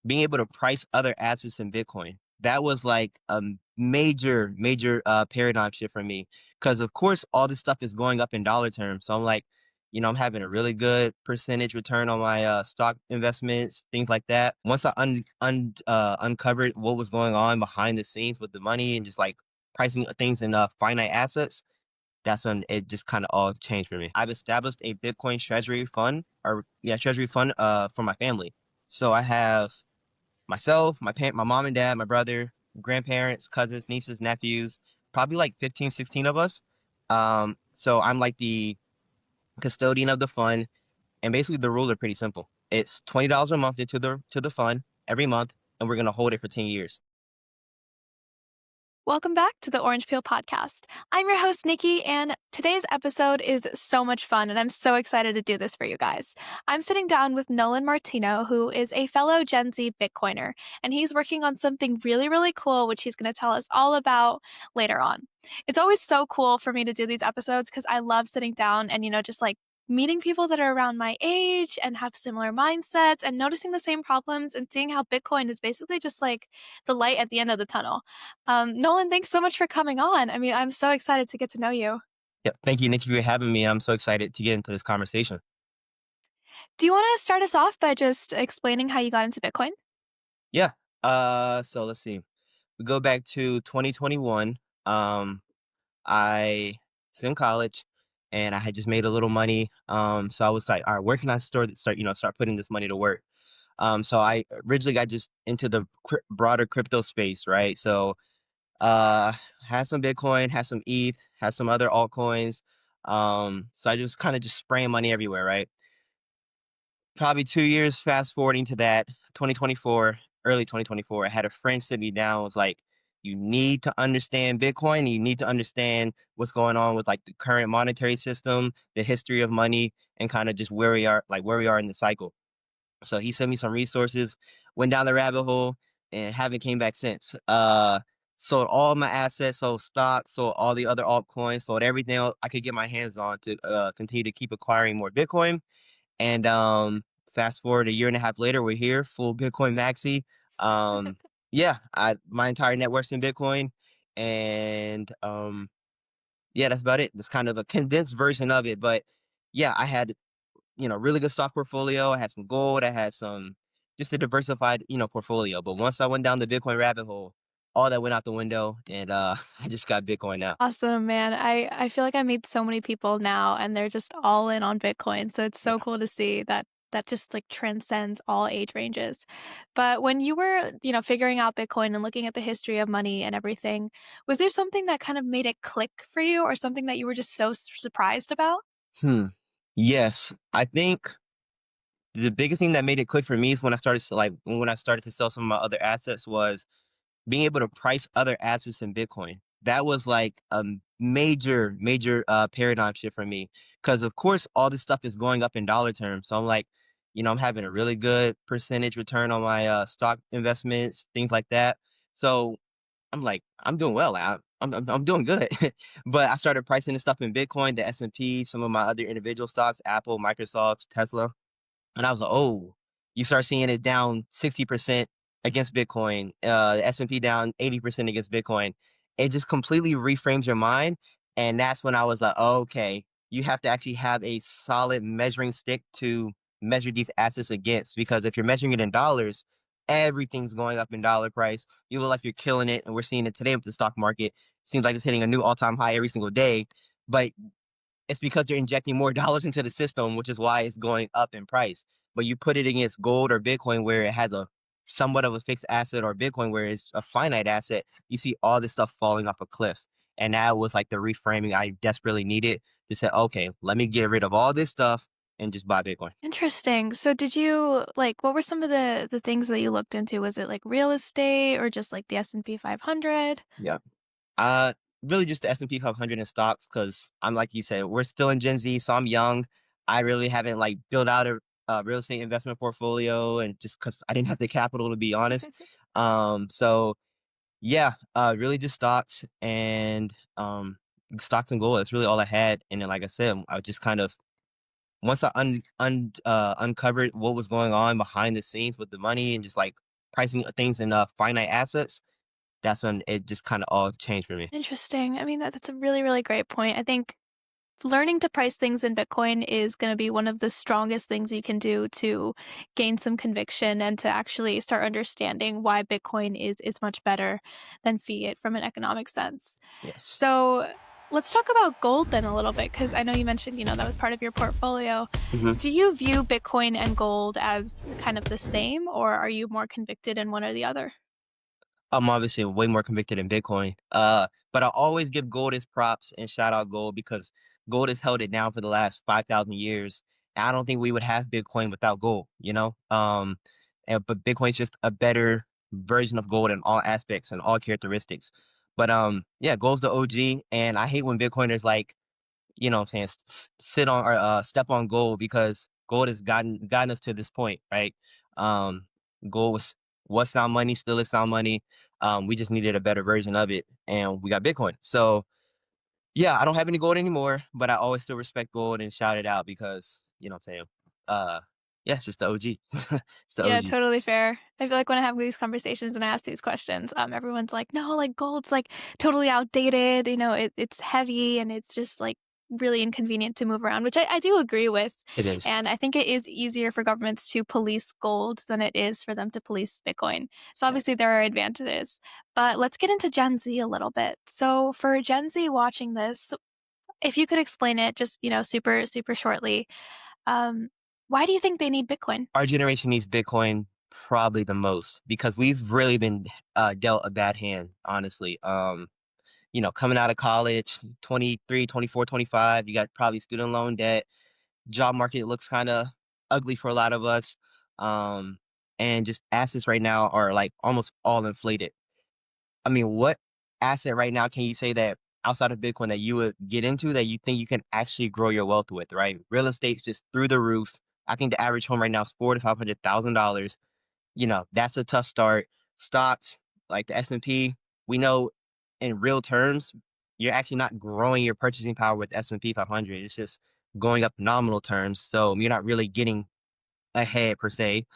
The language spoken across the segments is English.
being able to price other assets in Bitcoin. That was like a major paradigm shift for me. Because of course, all this stuff is going up in dollar terms. So I'm like, I'm having a really good percentage return on my stock investments, things like that. Once I uncovered what was going on behind the scenes with the money and just like pricing things in finite assets, that's when it just kind of all changed for me. I've established a Bitcoin treasury fund, treasury fund for my family. So I have myself, my mom and dad, my brother, grandparents, cousins, nieces, nephews, probably like 15, 16 of us. So I'm like the custodian of the fund, and basically the rules are pretty simple. It's $20 a month into the fund every month, and we're gonna hold it for 10 years. Welcome back to the Orange Peel Podcast. I'm your host, Nikki, and today's episode is so much fun, and I'm so excited to do this for you guys. I'm sitting down with Nolan Martino, who is a fellow Gen Z Bitcoiner, and he's working on something really, really cool, which he's going to tell us all about later on. It's always so cool for me to do these episodes because I love sitting down and, just like meeting people that are around my age and have similar mindsets and noticing the same problems and seeing how Bitcoin is basically just like the light at the end of the tunnel. Nolan, thanks so much for coming on. I mean, I'm so excited to get to know you. Yeah, thank you, Nikki, for having me. I'm so excited to get into this conversation. Do you want to start us off by just explaining how you got into Bitcoin? Yeah. So let's see. We go back to 2021. I was in college and I had just made a little money. So I was like, all right, where can I start putting this money to work? So I originally got just into the broader crypto space, right? So uh had some Bitcoin, had some ETH, had some other altcoins. So I just kind of just spraying money everywhere, right? Probably 2 years fast forwarding to that, 2024, early 2024, I had a friend sit me down, was like, you need to understand Bitcoin. You need to understand what's going on with like the current monetary system, the history of money, and kind of just where we are in the cycle. So he sent me some resources, went down the rabbit hole, and haven't came back since. Sold all my assets, sold stocks, sold all the other altcoins, sold everything I could get my hands on to continue to keep acquiring more Bitcoin. And fast forward a year and a half later, we're here, full Bitcoin maxi. Um, yeah, my entire net worth's in Bitcoin, and yeah, that's about it. That's kind of a condensed version of it, but yeah, I had really good stock portfolio. I had some gold. I had some just a diversified portfolio. But once I went down the Bitcoin rabbit hole, all that went out the window, and I just got Bitcoin now. Awesome, man. I feel like I meet so many people now and they're just all in on Bitcoin. So it's so Yeah. cool to see that just like transcends all age ranges. But when you were, figuring out Bitcoin and looking at the history of money and everything, was there something that kind of made it click for you or something that you were just so surprised about? Hmm. Yes, I think the biggest thing that made it click for me is when I started to sell some of my other assets was being able to price other assets in Bitcoin. That was like a major paradigm shift for me. Because of course, all this stuff is going up in dollar terms. So I'm like, I'm having a really good percentage return on my stock investments, things like that. So I'm like, I'm doing well. I'm doing good. But I started pricing this stuff in Bitcoin, the S&P, some of my other individual stocks, Apple, Microsoft, Tesla. And I was like, oh, you start seeing it down 60% against Bitcoin, the S&P down 80% against Bitcoin. It just completely reframes your mind. And that's when I was like, oh, okay, you have to actually have a solid measuring stick to measure these assets against. Because if you're measuring it in dollars, everything's going up in dollar price. You look like you're killing it. And we're seeing it today with the stock market. Seems like it's hitting a new all-time high every single day. But it's because you're injecting more dollars into the system, which is why it's going up in price. But you put it against gold or Bitcoin, where it has a somewhat of a fixed asset, or Bitcoin, where it's a finite asset, you see all this stuff falling off a cliff. And that was like the reframing I desperately needed to say, okay, let me get rid of all this stuff and just buy Bitcoin. Interesting. So did you like what were some of the things that you looked into? Was it like real estate or just like the S&P 500? Yeah. Uh, Really just the S&P 500 in stocks, because I'm like you said, we're still in Gen Z, so I'm young. I really haven't like built out a real estate investment portfolio, and just because I didn't have the capital, to be honest. So yeah, really just stocks and gold. That's really all I had. And then, like I said, I just kind of once I uncovered what was going on behind the scenes with the money and just like pricing things in finite assets, that's when it just kind of all changed for me. Interesting. I mean, that's a really, really great point. I think learning to price things in Bitcoin is going to be one of the strongest things you can do to gain some conviction and to actually start understanding why Bitcoin is much better than fiat from an economic sense. Yes. So let's talk about gold then a little bit, because I know you mentioned, that was part of your portfolio. hmm Do you view Bitcoin and gold as kind of the same, or are you more convicted in one or the other? I'm obviously way more convicted in Bitcoin. But I always give gold its props and shout out gold because gold has held it down for the last 5,000 years. And I don't think we would have Bitcoin without gold, you know? But Bitcoin's just a better version of gold in all aspects and all characteristics. But yeah, gold's the OG. And I hate when Bitcoiners like, what I'm saying, sit on or step on gold because gold has gotten us to this point, right? Um, gold was sound money, still is sound money. We just needed a better version of it, and we got Bitcoin. So yeah, I don't have any gold anymore, but I always still respect gold and shout it out because you know what I'm saying. Uh, yeah, it's just the OG. It's the Yeah, OG. totally fair. I feel like when I have these conversations and I ask these questions, everyone's like, no, like gold's like totally outdated. It's heavy and it's just like really inconvenient to move around, which I do agree with. It is. And I think it is easier for governments to police gold than it is for them to police Bitcoin. So Yeah. obviously there are advantages. But let's get into Gen Z a little bit. So for Gen Z watching this, if you could explain it just, super, super shortly, um, why do you think they need Bitcoin? Our generation needs Bitcoin probably the most because we've really been dealt a bad hand, honestly. Coming out of college, 23, 24, 25, you got probably student loan debt. Job market looks kind of ugly for a lot of us. Um, and just assets right now are like almost all inflated. I mean, what asset right now can you say that outside of Bitcoin that you would get into that you think you can actually grow your wealth with, right? Real estate's just through the roof. I think the average home right now is $400,000 to $500,000. That's a tough start. Stocks like the S&P, we know in real terms, you're actually not growing your purchasing power with S&P 500. It's just going up nominal terms. So you're not really getting ahead per se.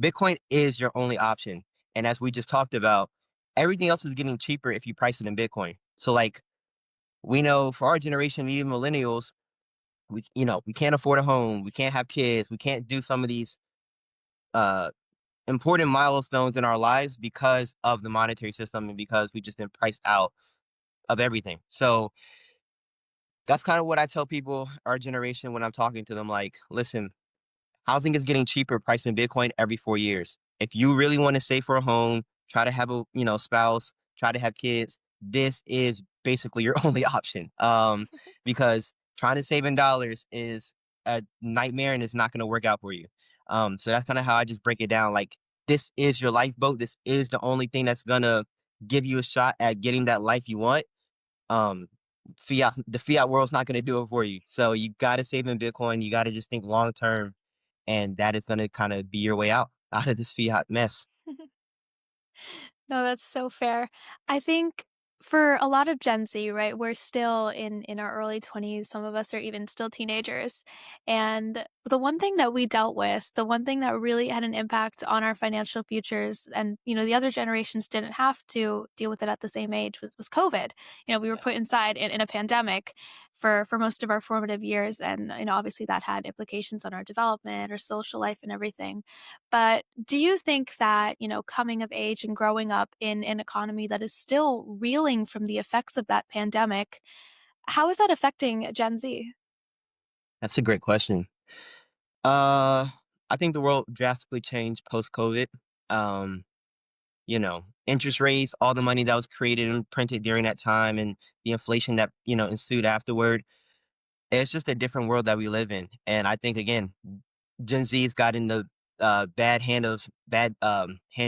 Bitcoin is your only option. And as we just talked about, everything else is getting cheaper if you price it in Bitcoin. So like we know for our generation, even millennials, we can't afford a home, we can't have kids, we can't do some of these uh important milestones in our lives because of the monetary system and because we just been priced out of everything. So that's kind of what I tell people, our generation, when I'm talking to them. Like, listen, housing is getting cheaper, priced in Bitcoin every 4 years. If you really want to save for a home, try to have a spouse, try to have kids, this is basically your only option. Because trying to save in dollars is a nightmare and it's not going to work out for you. So that's kind of how I just break it down. Like this is your lifeboat. This is the only thing that's gonna give you a shot at getting that life you want. um the fiat world's not going to do it for you, so you got to save in Bitcoin. You got to just think long term, and that is going to kind of be your way out of this fiat mess. No, that's so fair. I think for a lot of Gen Z, right, we're still in our early 20s. Some of us are even still teenagers. And the one thing that we dealt with, the one thing that really had an impact on our financial futures, and the other generations didn't have to deal with it at the same age, was COVID. We were Yeah. put inside in a pandemic for most of our formative years, and obviously that had implications on our development, our social life, and everything. But do you think that, coming of age and growing up in an economy that is still reeling from the effects of that pandemic, how is that affecting Gen Z? That's a great question. uh I think the world drastically changed post COVID. um Interest rates, all the money that was created and printed during that time, and the inflation that ensued afterward. It's just a different world that we live in, and I think again, Gen Z's got in the bad hand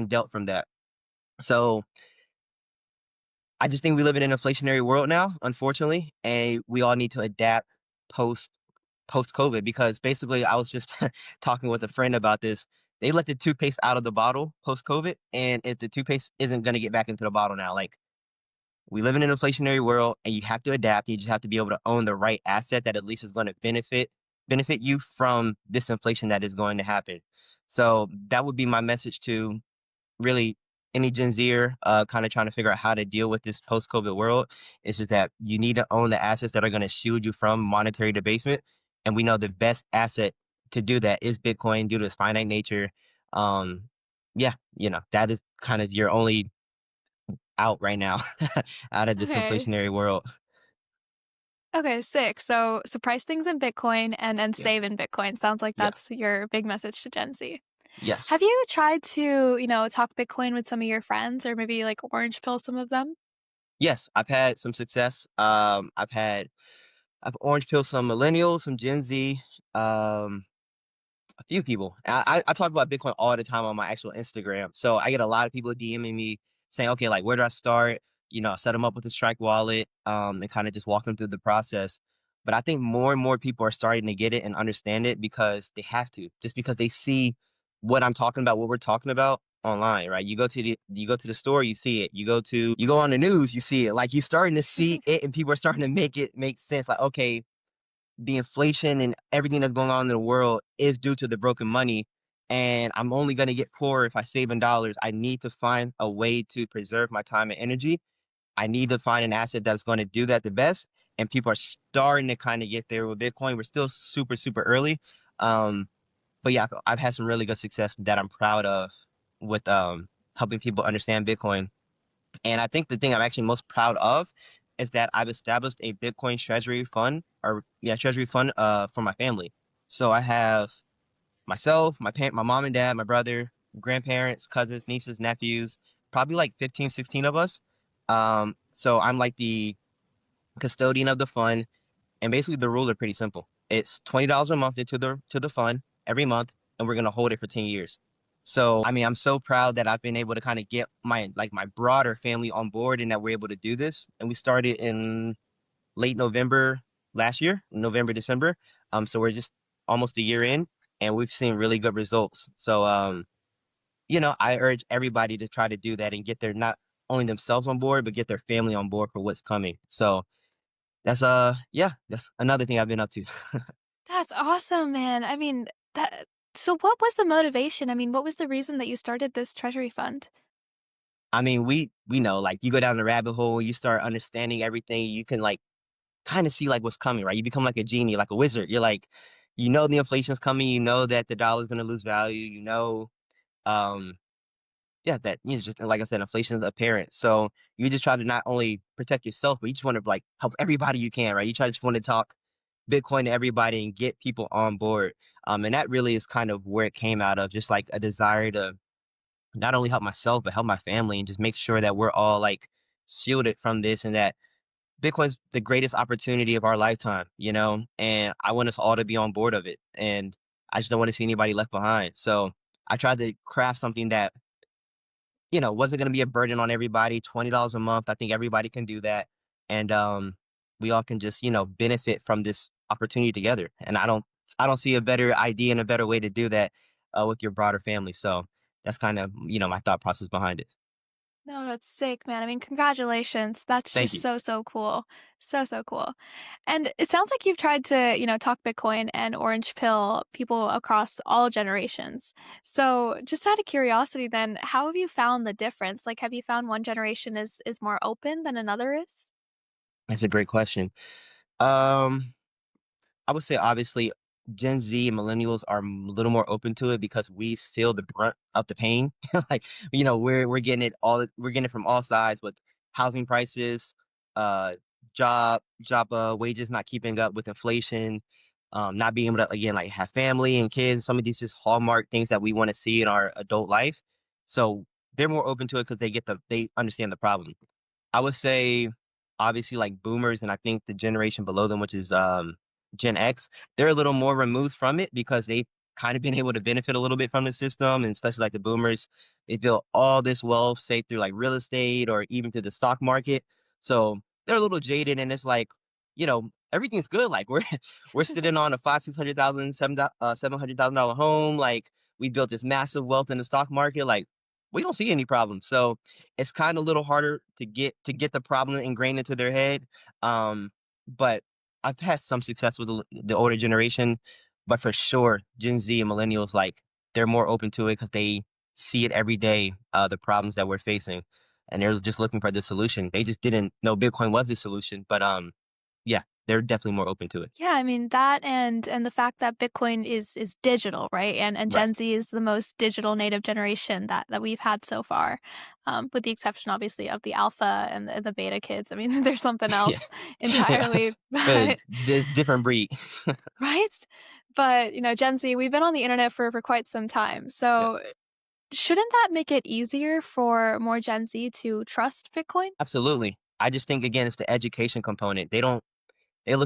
dealt from that. So I just think we live in an inflationary world now, unfortunately, and we all need to adapt post post COVID because basically I was just talking with a friend about this. They let the toothpaste out of the bottle post COVID, and if the toothpaste isn't going to get back into the bottle now, like we live in an inflationary world, and you have to adapt. You just have to be able to own the right asset that at least is going to benefit you from this inflation that is going to happen. So that would be my message to really any Gen Zer kind of trying to figure out how to deal with this post-COVID world. It's just that you need to own the assets that are going to shield you from monetary debasement. And we know the best asset to do that is Bitcoin due to its finite nature. Um, yeah, that is kind of your only out right now out of this Okay. inflationary world. Okay, sick. So price things in Bitcoin and Yeah, save in Bitcoin. Sounds like yeah, that's your big message to Gen Z. yes, Have you tried to, talk Bitcoin with some of your friends or maybe like orange pill some of them? yes. I've had some success. I've orange pilled some millennials, some Gen Z. Um, a few people. I talk about Bitcoin all the time on my actual Instagram. So I get a lot of people DMing me saying, okay, like where do I start? I set them up with the Strike wallet, and kind of just walk them through the process. But I think more and more people are starting to get it and understand it because they have to, just because they see what I'm talking about, what we're talking about online, right? You go to the store, you see it. You go on the news, you see it. Like you're starting to see it and people are starting to make it make sense. Like, okay, the inflation and everything that's going on in the world is due to the broken money. And I'm only going to get poorer if I save in dollars. I need to find a way to preserve my time and energy. I need to find an asset that's going to do that the best. And people are starting to kind of get there with Bitcoin. We're still super, super early. Um, but yeah, I've had some really good success that I'm proud of with helping people understand Bitcoin. And I think the thing I'm actually most proud of is that I've established a Bitcoin treasury fund or yeah, treasury fund for my family. So I have myself, my mom and dad, my brother, grandparents, cousins, nieces, nephews, probably like 15, 16 of us. So I'm like the custodian of the fund, and basically the rules are pretty simple. It's $20 a month into the fund every month, and we're gonna hold it for 10 years. So I mean, I'm so proud that I've been able to kind of get my broader family on board and that we're able to do this. And we started in late November last year, November, December. So we're just almost a year in and we've seen really good results. So I urge everybody to try to do that and get their not only themselves on board, but get their family on board for what's coming. So that's another thing I've been up to. That's awesome, man. I mean, that so what was the motivation? I mean, what was the reason that you started this treasury fund? I mean, we know like you go down the rabbit hole, you start understanding everything, you can like kind of see like what's coming, right? You become like a genie, like a wizard. You're like, the inflation's coming, you know that the dollar's gonna lose value, um, yeah, that just like I said, inflation is apparent. So you just try to not only protect yourself, but you just want to like help everybody you can, right? You try to just want to talk Bitcoin to everybody and get people on board. And that really is kind of where it came out of, just like a desire to not only help myself but help my family and just make sure that we're all like shielded from this and that Bitcoin's the greatest opportunity of our lifetime, and I want us all to be on board of it. And I just don't want to see anybody left behind. So I tried to craft something that, wasn't going to be a burden on everybody. $20 a month. I think everybody can do that. And we all can just, benefit from this opportunity together. And I don't see a better idea and a better way to do that with your broader family. So that's kind of, my thought process behind it. No, that's sick, man. I mean, congratulations. That's Thank just you. so, so cool. So, so cool. And it sounds like you've tried to, talk Bitcoin and orange pill people across all generations. So, just out of curiosity, then, how have you found the difference? Like, have you found one generation is more open than another is? That's a great question. Um, I would say obviously Gen Z and millennials are a little more open to it because we feel the brunt of the pain. Like, we're getting it from all sides with housing prices, uh, job wages not keeping up with inflation, not being able to again like have family and kids. Some of these just hallmark things that we want to see in our adult life. So they're more open to it because they understand the problem. I would say obviously like boomers and I think the generation below them, which is Gen X, they're a little more removed from it because they've kind of been able to benefit a little bit from the system, and especially like the boomers, they built all this wealth, say through like real estate or even through the stock market. So they're a little jaded, and it's like, everything's good. Like we're sitting on a five, 600,000, $700,000 home. Like we built this massive wealth in the stock market. Like we don't see any problems. So it's kind of a little harder to get the problem ingrained into their head. But I've had some success with the older generation, but for sure, Gen Z and millennials, like they're more open to it because they see it every day, the problems that we're facing, and they're just looking for the solution. They just didn't know Bitcoin was the solution, but yeah, they're definitely more open to it. Yeah, I mean that and the fact that Bitcoin is digital, right? And Right. Gen Z is the most digital native generation that we've had so far, with the exception obviously of the alpha and the beta kids. I mean, there's something Yeah. else Yeah. entirely, But but this different breed. right? But Gen Z, we've been on the internet for quite some time. So Yes. shouldn't that make it easier for more Gen Z to trust Bitcoin? Absolutely. I just think again it's the education component. They look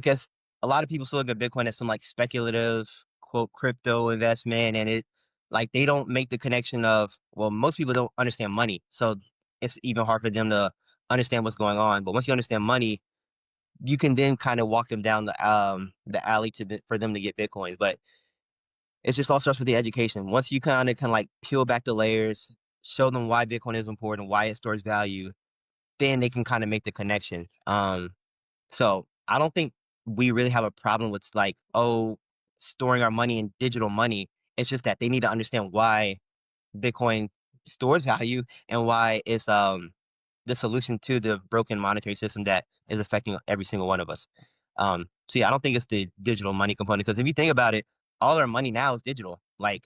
at a lot of people still look at Bitcoin as some like speculative quote crypto investment, and it like they don't make the connection of, well, most people don't understand money, so it's even hard for them to understand what's going on. But once you understand money, you can then kind of walk them down the alley for them to get Bitcoin. But it's just all starts with the education. Once you kind of like peel back the layers, show them why Bitcoin is important, why it stores value, then they can kind of make the connection. So I don't think we really have a problem with like, oh, storing our money in digital money. It's just that they need to understand why Bitcoin stores value and why it's the solution to the broken monetary system that is affecting every single one of us. So yeah, I don't think it's the digital money component because if you think about it, all our money now is digital. Like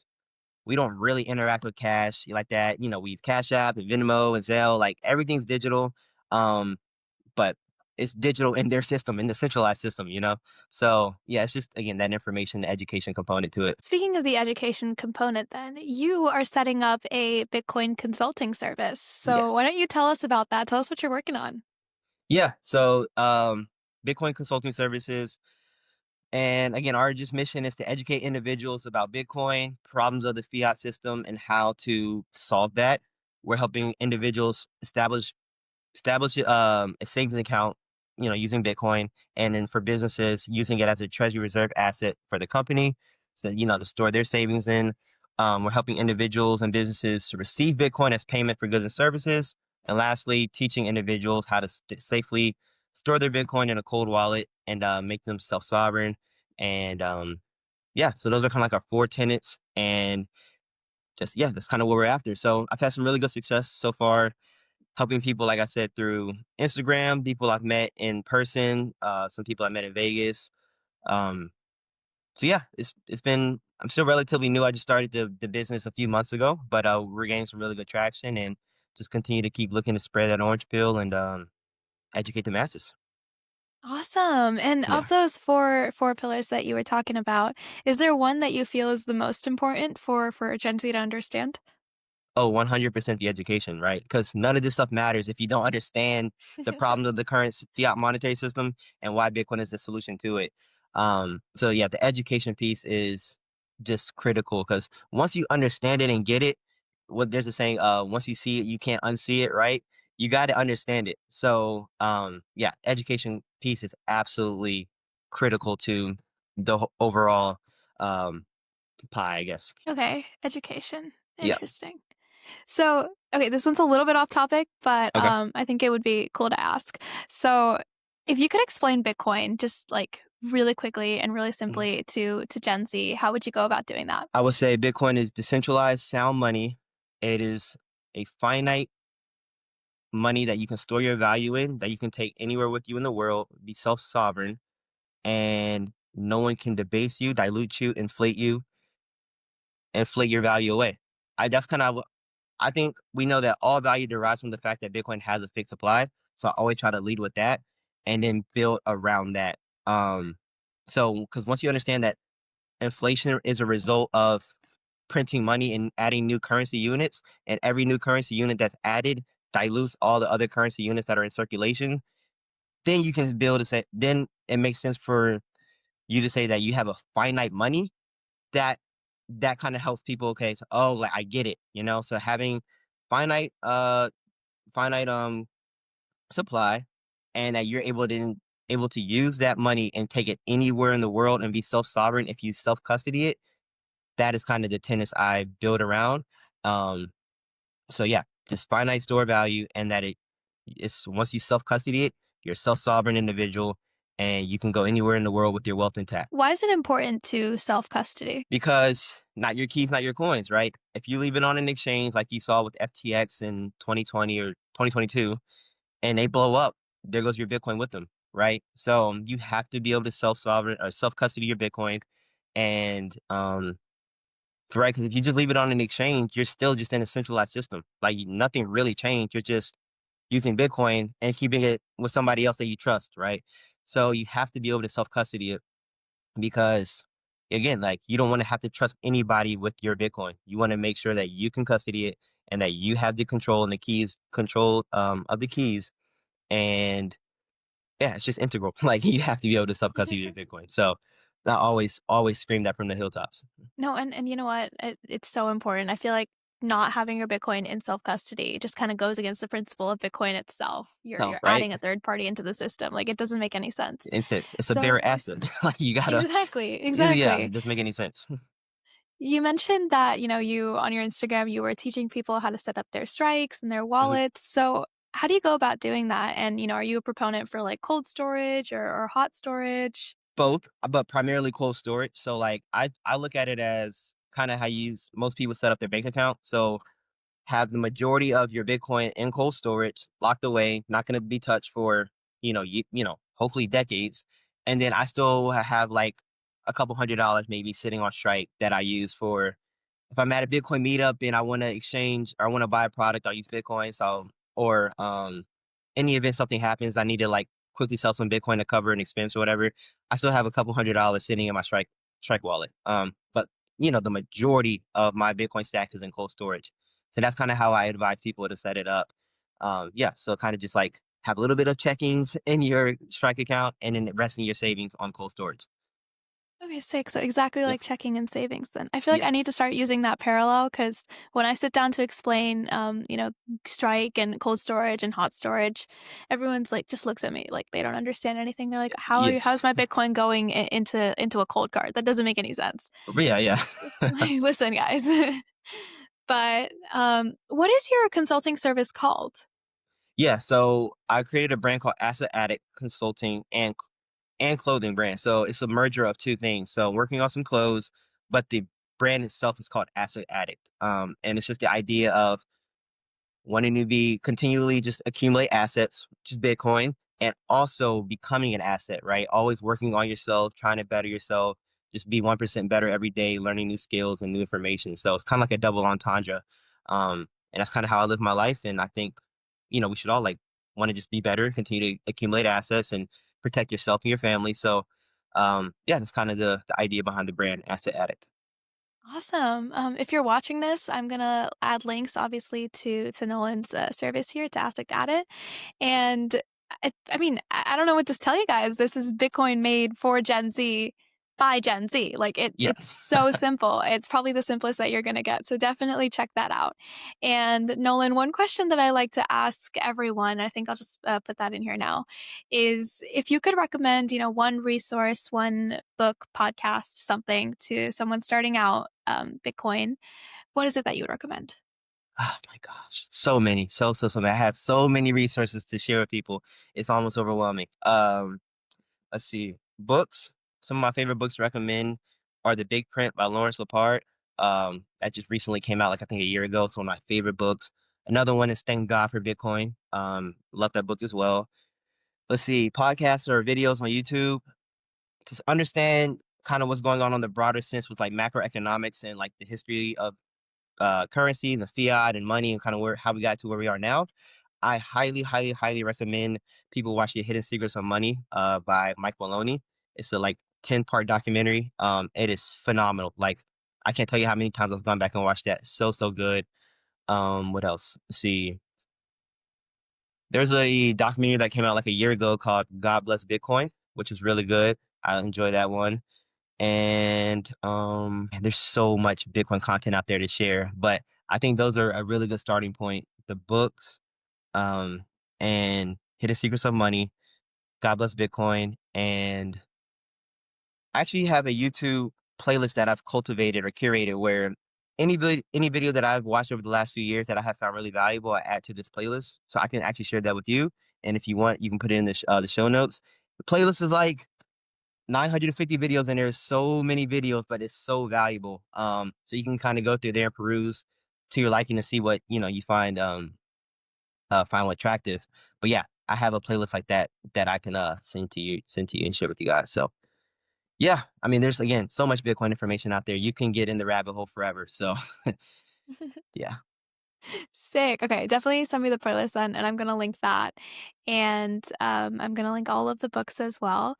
we don't really interact with cash like that. We use Cash App and Venmo and Zelle. Like everything's digital. Um, but it's digital in their system, in the centralized system. So yeah, it's just again that information, the education component to it. Speaking of the education component, then, you are setting up a Bitcoin consulting service. So Yes. why don't you tell us about that? Tell us what you're working on. Yeah. So Bitcoin consulting services. And again, our just mission is to educate individuals about Bitcoin, problems of the fiat system, and how to solve that. We're helping individuals establish a savings account, using Bitcoin, and then for businesses using it as a treasury reserve asset for the company, so to store their savings in. We're helping individuals and businesses to receive Bitcoin as payment for goods and services, and lastly, teaching individuals how to safely store their Bitcoin in a cold wallet and make them self sovereign. And yeah, so those are kind of like our four tenets, and just yeah, that's kind of what we're after. So I've had some really good success so far helping people, like I said, through Instagram, people I've met in person, some people I met in Vegas. Um, so yeah, it's been. I'm still relatively new. I just started the business a few months ago, but we're gaining some really good traction and just continue to keep looking to spread that orange pill and educate the masses. Awesome. And Yeah. of those four pillars that you were talking about, is there one that you feel is the most important for Gen Z to understand? Oh, 100% the education, right? Because none of this stuff matters if you don't understand the problems of the current fiat monetary system and why Bitcoin is the solution to it. So yeah, the education piece is just critical because once you understand it and get it, what there's a saying, once you see it, you can't unsee it, right? You got to understand it. So yeah, education piece is absolutely critical to the overall um, pie, I guess. Okay, education. Yeah. Interesting. So, okay, this one's a little bit off topic, but Okay. I think it would be cool to ask. So, if you could explain Bitcoin just like really quickly and really simply to Gen Z, how would you go about doing that? I would say Bitcoin is decentralized sound money. It is a finite money that you can store your value in, that you can take anywhere with you in the world, be self sovereign, and no one can debase you, dilute you, inflate your value away. That's kind of, I think we know that all value derives from the fact that Bitcoin has a fixed supply. So I always try to lead with that and then build around that. Um, because once you understand that inflation is a result of printing money and adding new currency units, and every new currency unit that's added dilutes all the other currency units that are in circulation, then you can build a say, then it makes sense for you to say that you have a finite money that kind of helps people. Okay, so oh, like I get it. So having finite finite supply, and that you're able to use that money and take it anywhere in the world and be self sovereign if you self custody it. That is kind of the tennis I build around. Um, so yeah, just finite store value, and that it's once you self custody it, you're a self sovereign individual, and you can go anywhere in the world with your wealth intact. Why is it important to self custody? Because not your keys, not your coins, right? If you leave it on an exchange like you saw with FTX in 2020 or 2022, and they blow up, there goes your Bitcoin with them, right? So you have to be able to self sovereign or self custody your Bitcoin, and right, because if you just leave it on an exchange, you're still just in a centralized system. Like nothing really changed. You're just using Bitcoin and keeping it with somebody else that you trust, right? So you have to be able to self custody it because, again, like you don't want to have to trust anybody with your Bitcoin. You want to make sure that you can custody it and that you have the control and the keys, control of the keys. And yeah, it's just integral. Like you have to be able to self custody your Bitcoin. So I always scream that from the hilltops. No, and you know what? It's so important. I feel like not having your Bitcoin in self-custody just kind of goes against the principle of Bitcoin itself. So You're right, adding a third party into the system. Like it doesn't make any sense. it's a So bearer asset. Like you gotta, exactly, yeah, it exactly. doesn't make any sense. You mentioned that, you on your Instagram, you were teaching people how to set up their strikes and their Mhm. wallets. So how do you go about doing that? And, are you a proponent for like cold storage or hot storage? Both, but primarily cold storage. So like I look at it as kind of how most people set up their bank account. So have the majority of your Bitcoin in cold storage, locked away, not going to be touched for, hopefully decades. And then I still have like a couple $100 maybe sitting on Strike that I use for if I'm at a Bitcoin meetup and I want to exchange or I want to buy a product, I'll use Bitcoin. So, or any event something happens, I need to like quickly sell some Bitcoin to cover an expense or whatever. I still have a couple $100 sitting in my Strike wallet. But the majority of my Bitcoin stack is in cold storage. So that's kind of how I advise people to set it up. Yeah, so kind of just like have a little bit of checkings in your Strike account and then resting your savings on cold storage. Okay, sick. So exactly Yes. like checking and savings then. I feel like Yeah. I need to start using that parallel because when I sit down to explain, strike and cold storage and hot storage, everyone's like just looks at me like they don't understand anything. They're like, Yeah. how's my Bitcoin going into a cold card? That doesn't make any sense. Yeah. Yeah. Like, listen, guys. But what is your consulting service called? Yeah, so I created a brand called Asset Addict Consulting and clothing brand. So it's a merger of two things. So working on some clothes, but the brand itself is called Asset Addict. And it's just the idea of wanting to be continually just accumulate assets, which is Bitcoin, and also becoming an asset, right? Always working on yourself, trying to better yourself, just be 1% better every day, learning new skills and new information. So it's kind of like a double entendre. And that's kind of how I live my life. And I think, we should all like want to just be better, continue to accumulate assets and protect yourself and your family. So, yeah, that's kind of the idea behind the brand Asset Addict. Awesome. If you're watching this, I'm gonna add links, obviously, to Nolan's service here to Ask at It. And I mean, I don't know what to tell you guys. This is Bitcoin made for Gen Z by Gen Z. Like Yeah. it's so simple. It's probably the simplest that you're gonna get. So definitely check that out. And Nolan, one question that I like to ask everyone, I think I'll just put that in here now, is if you could recommend, one resource, one book, podcast, something to someone starting out Bitcoin, what is it that you would recommend? Oh my gosh, so many, so many. I have so many resources to share with people. It's almost overwhelming. Let's see, books. Some of my favorite books to recommend are The Big Print by Lawrence Lepard. That just recently came out, like I think a year ago. It's one of my favorite books. Another one is Thank God for Bitcoin. Love that book as well. Let's see, podcasts or videos on YouTube to understand kind of what's going on the broader sense with like macroeconomics and like the history of currencies and fiat and money and kind of how we got to where we are now. I highly, highly, highly recommend people watch The Hidden Secrets of Money by Mike Maloney. It's a like 10-part documentary. It is phenomenal. Like I can't tell you how many times I've gone back and watched that. So, so good. What else? Let's see. There's a documentary that came out like a year ago called God Bless Bitcoin, which is really good. I enjoy that one. And there's so much Bitcoin content out there to share, but I think those are a really good starting point. The books, um, and Hidden Secrets of Money, God Bless Bitcoin, and I actually have a YouTube playlist that I've cultivated or curated where any video that I've watched over the last few years that I have found really valuable, I add to this playlist. So I can actually share that with you. And if you want, you can put it in the show notes. The playlist is like 950 videos, and there's so many videos, but it's so valuable. So you can kind of go through there and peruse to your liking to see what you find attractive. But yeah, I have a playlist like that that I can send to you and share with you guys. So yeah, I mean, there's again so much Bitcoin information out there. You can get in the rabbit hole forever. So yeah. Sick. Okay, definitely send me the playlist then, and I'm gonna link that. And I'm gonna link all of the books as well.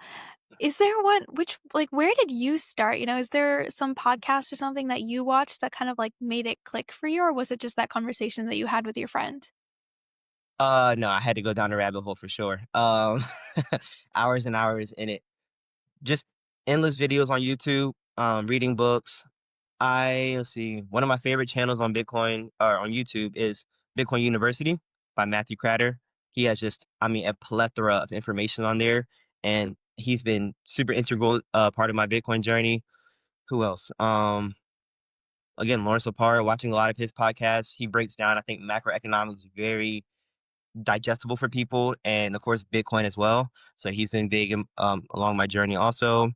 Is there one which like where did you start? Is there some podcast or something that you watched that kind of like made it click for you, or was it just that conversation that you had with your friend? No, I had to go down the rabbit hole for sure. Hours and hours in it. Just endless videos on YouTube, reading books. Let's see, one of my favorite channels on Bitcoin or on YouTube is Bitcoin University by Matthew Cratter. He has just, I mean, a plethora of information on there, and he's been super integral part of my Bitcoin journey. Who else? Again, Lawrence Lepar, watching a lot of his podcasts. He breaks down, I think, macroeconomics very digestible for people, and of course, Bitcoin as well. So he's been big along my journey. Also,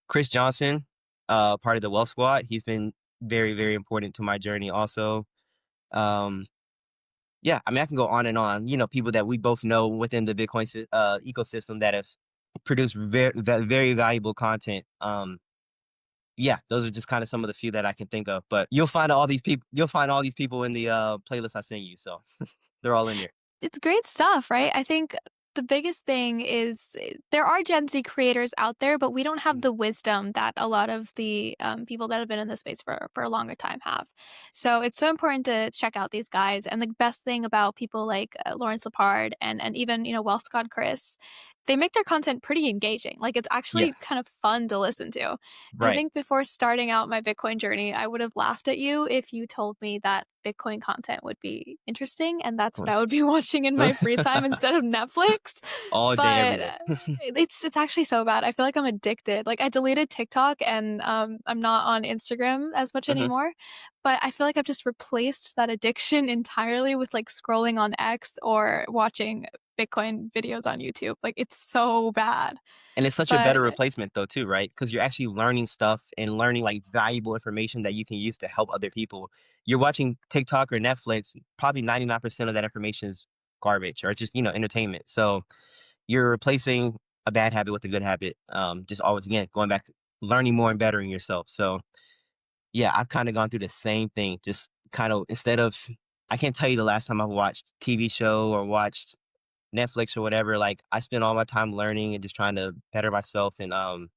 Chris Johnson, part of the Wealth Squad, he's been very, very important to my journey. Also, um, yeah, I mean, I can go on and on. People that we both know within the Bitcoin ecosystem that have produced very valuable content. Yeah, those are just kind of some of the few that I can think of. But you'll find all these people. You'll find all these people in the playlist I sent you. So they're all in there. It's great stuff, right? I think the biggest thing is there are Gen Z creators out there, but we don't have Mm. the wisdom that a lot of the people that have been in this space for a longer time have. So it's so important to check out these guys. And the best thing about people like Lawrence Lepard and even Wealth God Chris, they make their content pretty engaging. Like it's Yeah, actually kind of fun to listen to. And I right. think before starting out my Bitcoin journey, I would have laughed at you if you told me that Bitcoin content would be interesting, and that's what I would be watching in my free time instead of Netflix. All day, every But day. it's actually so bad. I feel like I'm addicted. Like I deleted TikTok and I'm not on Instagram as much Hmm. anymore. But I feel like I've just replaced that addiction entirely with like scrolling on X or watching Bitcoin videos on YouTube. Like it's so bad. And it's such a better But replacement though, too, right? Because you're actually learning stuff and learning like valuable information that you can use to help other people. You're watching TikTok or Netflix, probably 99% of that information is garbage or just, entertainment. So you're replacing a bad habit with a good habit. Just always, again, going back, learning more and bettering yourself. So yeah, I've kind of gone through the same thing. Just kind of instead of, I can't tell you the last time I watched TV show or watched Netflix or whatever. Like I spend all my time learning and just trying to better myself and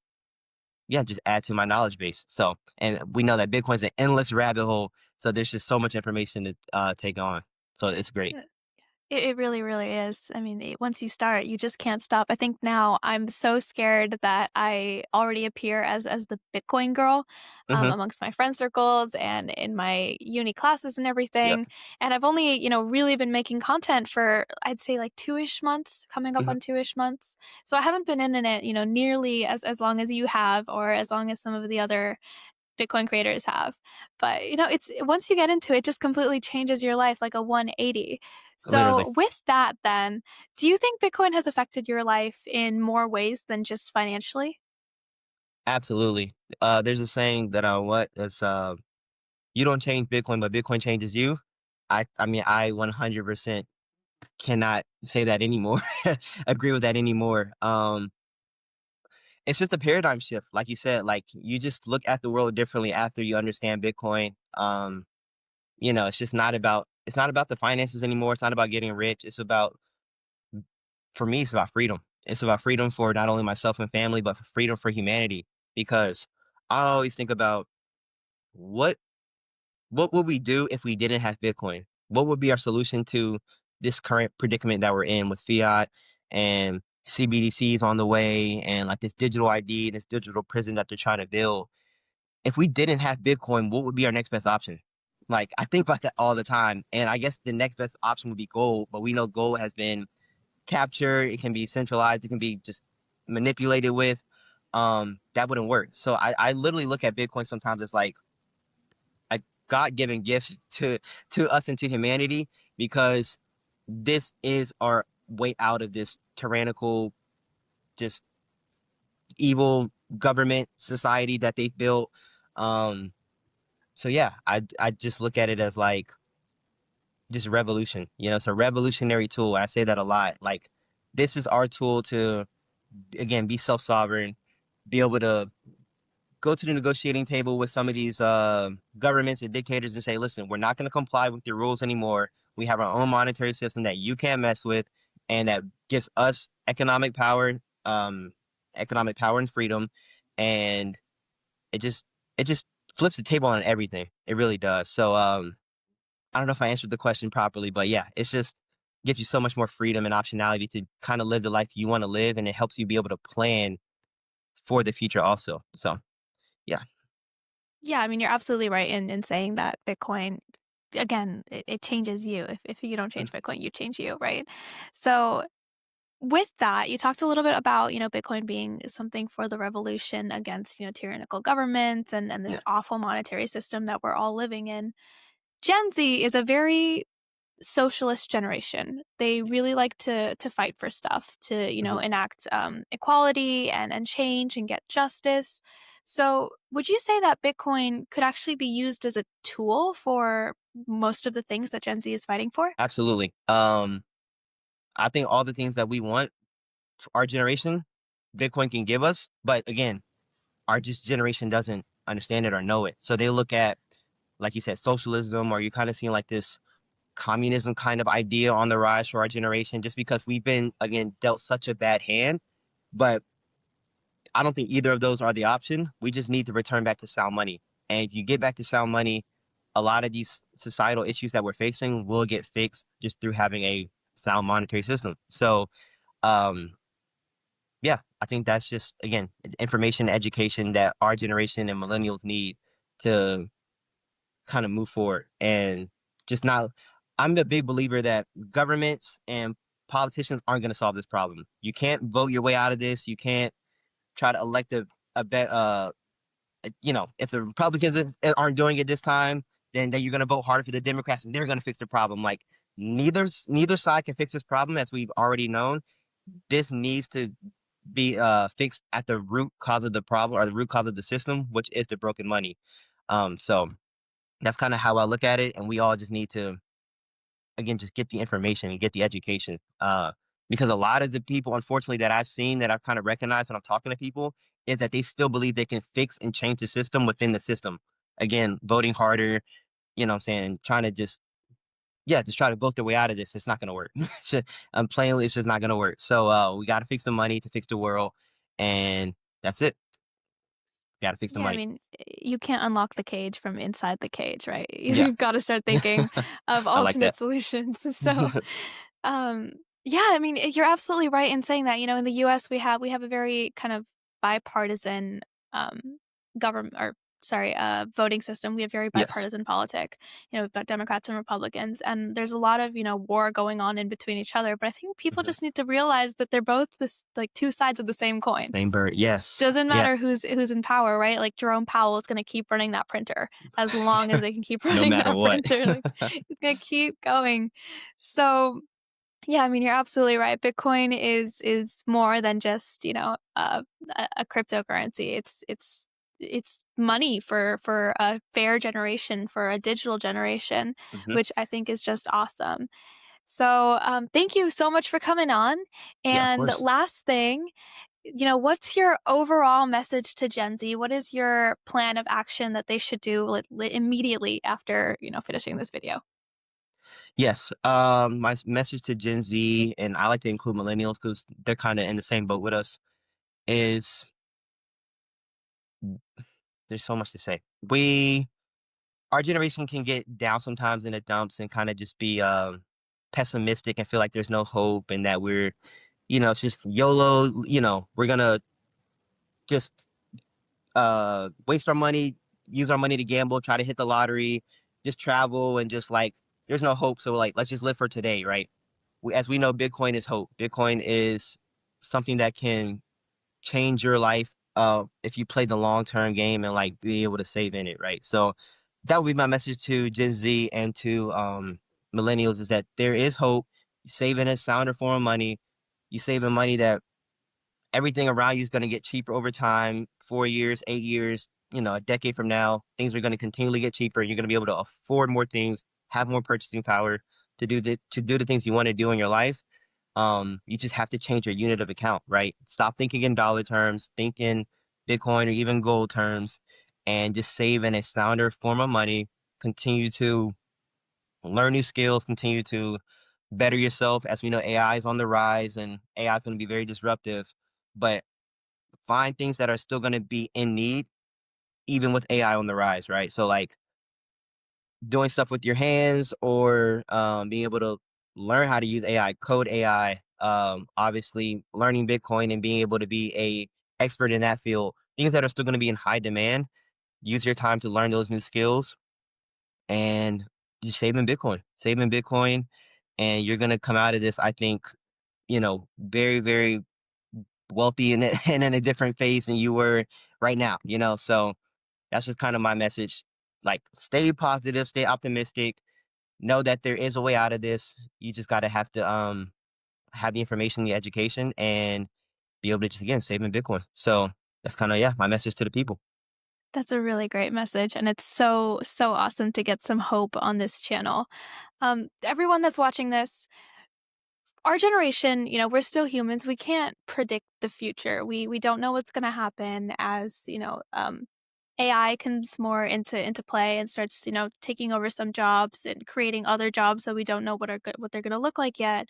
yeah, just add to my knowledge base. So, and we know that Bitcoin's an endless rabbit hole. So there's just so much information to take on. So it's great. it really, really is. I mean, once you start, you just can't stop. I think now I'm so scared that I already appear as the Bitcoin girl Hmm. amongst my friend circles and in my uni classes and Yep. everything. And I've only, really been making content for I'd say like 2-ish months, coming up Hmm. on 2-ish months. So I haven't been in it, nearly as long as you have, or as long as some of the other Bitcoin creators have. But it's once you get into it, it just completely changes your life like a 180. Literally. So with that then, do you think Bitcoin has affected your life in more ways than just financially? Absolutely. There's a saying that it's you don't change Bitcoin, but Bitcoin changes you. I mean, I 100% cannot say that anymore. Agree with that anymore. It's just a paradigm shift, like you said. Like you just look at the world differently after you understand Bitcoin. It's not about the finances anymore. It's not about getting rich. It's about, for me, it's about freedom. It's about freedom for not only myself and family, but for freedom for humanity. Because I always think about what what would we do if we didn't have Bitcoin? What would be our solution to this current predicament that we're in with fiat and CBDCs on the way and like this digital ID, this digital prison that they're trying to build? If we didn't have Bitcoin, what would be our next best option? Like I think about that all the time. And I guess the next best option would be gold, but we know gold has been captured, it can be centralized, it can be just manipulated with. That wouldn't work. So I literally look at Bitcoin sometimes as like a God-given gift to us and to humanity because this is our way out of this tyrannical just evil government society that they built. Um, so yeah, I just look at it as like just revolution. You know, it's a revolutionary tool. I say that a lot. Like this is our tool to again be self-sovereign, be able to go to the negotiating table with some of these governments and dictators and say, listen, we're not going to comply with your rules anymore. We have our own monetary system that you can't mess with, and that gives us um, economic power and freedom. And it just it just flips the table on everything. It really does. So I don't know if I answered the question properly, but yeah, it's just gives you so much more freedom and optionality to kind of live the life you want to live, and it helps you be able to plan for the future also. So yeah. Yeah, I mean, you're absolutely right in saying that Bitcoin, again, it changes you. If you don't change Bitcoin, you change you, right? So with that, you talked a little bit about, Bitcoin being something for the revolution against, tyrannical governments and this Yeah. awful monetary system that we're all living in. Gen Z is a very socialist generation. They really Yes. like to fight for stuff, to Hmm. enact equality and change and get justice. So, would you say that Bitcoin could actually be used as a tool for most of the things that Gen Z is fighting for? Absolutely. I think all the things that we want for our generation, Bitcoin can give us. But again, our just generation doesn't understand it or know it. So they look at, like you said, socialism, or you kind of seeing like this communism kind of idea on the rise for our generation, just because we've been, again, dealt such a bad hand. But I don't think either of those are the option. We just need to return back to sound money. And if you get back to sound money, a lot of these societal issues that we're facing will get fixed just through having a sound monetary system. So, um, yeah, I think that's just, again, information, education that our generation and millennials need to kind of move forward. And just not, I'm a big believer that governments and politicians aren't going to solve this problem. You can't vote your way out of this. You can't try to elect a bet, if the Republicans aren't doing it this time, then you're going to vote harder for the Democrats and they're going to fix the problem. Like neither side can fix this problem, as we've already known. This needs to be fixed at the root cause of the problem, or the root cause of the system, which is the broken money. So that's kind of how I look at it, and we all just need to, again, just get the information and get the education. Because a lot of the people, unfortunately, that I've seen, that I've kind of recognized when I'm talking to people, is that they still believe they can fix and change the system within the system. Again, voting harder, what I'm saying, trying to just, yeah, just try to vote their way out of this. It's not going to work. Plainly, it's just not going to work. So we got to fix the money to fix the world. And that's it. Got to fix the Yeah, I money. mean, you can't unlock the cage from inside the cage, right? Yeah. You've got to start thinking of I like alternate that. solutions. So, um, yeah, I mean, you're absolutely right in saying that. In the U.S. we have a very kind of bipartisan um, government, or sorry, voting system. We have very Yes. bipartisan politic. We've got Democrats and Republicans, and there's a lot of war going on in between each other. But I think people Mhm. just need to realize that they're both this like two sides of the same coin. Same bird. Yes. Doesn't Yeah. matter who's in power, right? Like Jerome Powell is going to keep running that printer as long as they can keep No running matter that what. printer. Like it's going to keep going. So yeah, I mean, you're absolutely right. Bitcoin is more than just a cryptocurrency. It's money for a fair generation, for a digital generation, Hmm. which I think is just awesome. So thank you so much for coming on. Yeah, of And course. last thing, what's your overall message to Gen Z? What is your plan of action that they should do immediately after, finishing this video? Yes. My message to Gen Z, and I like to include millennials because they're kind of in the same boat with us, is there's so much to say. Our generation can get down sometimes in the dumps and kind of just be pessimistic and feel like there's no hope, and that it's just YOLO. We're gonna just waste our money, use our money to gamble, try to hit the lottery, just travel, and just like there's no hope. So like, let's just live for today, right? As we know, Bitcoin is hope. Bitcoin is something that can change your life if you play the long term game and like be able to save in it, right? So that would be my message to Gen Z and to millennials, is that there is hope. You save in a sounder form of money. You save in money that everything around you is going to get cheaper over time. 4 years, 8 years, a decade from now, things are going to continually get cheaper. You're going to be able to afford more things, have more purchasing power to do the things you want to do in your life. You just have to change your unit of account, right? Stop thinking in dollar terms, think in Bitcoin or even gold terms, and just save in a sounder form of money. Continue to learn new skills, continue to better yourself. As we know, AI is on the rise and AI is going to be very disruptive, but find things that are still going to be in need, even with AI on the rise, right? So, like doing stuff with your hands or being able to learn how to use AI, code AI, obviously learning Bitcoin and being able to be a expert in that field, things that are still going to be in high demand. Use your time to learn those new skills and just save in Bitcoin, and you're going to come out of this, I think, very, very wealthy and in a different phase than you were right now. So that's just kind of my message. Like, stay positive, stay optimistic, know that there is a way out of this. You just gotta have to have the information, the education, and be able to just again save in Bitcoin. So that's kind of my message to the people. That's a really great message, and it's so, so awesome to get some hope on this channel. Everyone that's watching this, our generation, we're still humans. We can't predict the future. We don't know what's going to happen as AI comes more into play and starts taking over some jobs and creating other jobs that we don't know what they're going to look like yet,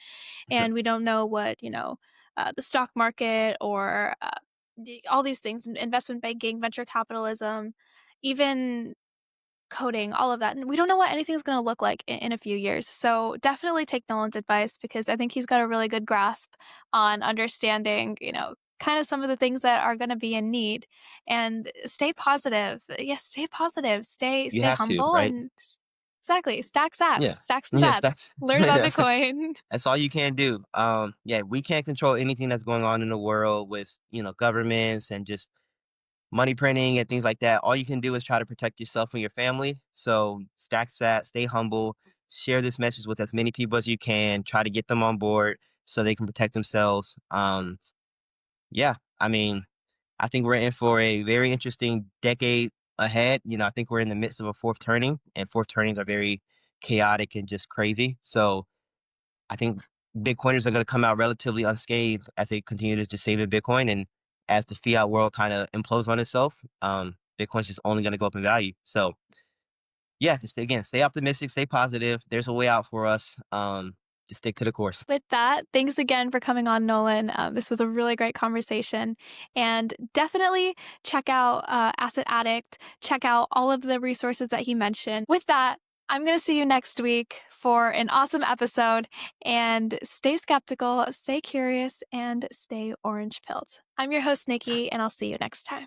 For sure. and we don't know what the stock market or all these things, investment banking, venture capitalism, even coding, all of that. And we don't know what anything's going to look like in a few years. So definitely take Nolan's advice because I think he's got a really good grasp on understanding, kind of some of the things that are going to be in need, and stay positive. Yes, stay positive. Stay You stay have to, humble right? and exactly, Yeah. stack some Yes, sats. that's Learn about Bitcoin. that's all you can do. Yeah, we can't control anything that's going on in the world with governments and just money printing and things like that. All you can do is try to protect yourself and your family. So stack sat, stay humble, share this message with as many people as you can. Try to get them on board so they can protect themselves. Yeah, I mean, I think we're in for a very interesting decade ahead. I think we're in the midst of a fourth turning, and fourth turnings are very chaotic and just crazy. So I think Bitcoiners are going to come out relatively unscathed as they continue to just save in Bitcoin. And as the fiat world kind of implodes on itself, Bitcoin's just only going to go up in value. So yeah, just again, stay optimistic, stay positive. There's a way out for us. Just stick to the course. With that, thanks again for coming on, Nolan. This was a really great conversation. And definitely check out Asset Addict, check out all of the resources that he mentioned. With that, I'm going to see you next week for an awesome episode. And stay skeptical, stay curious, and stay orange pilled. I'm your host, Nikki, and I'll see you next time.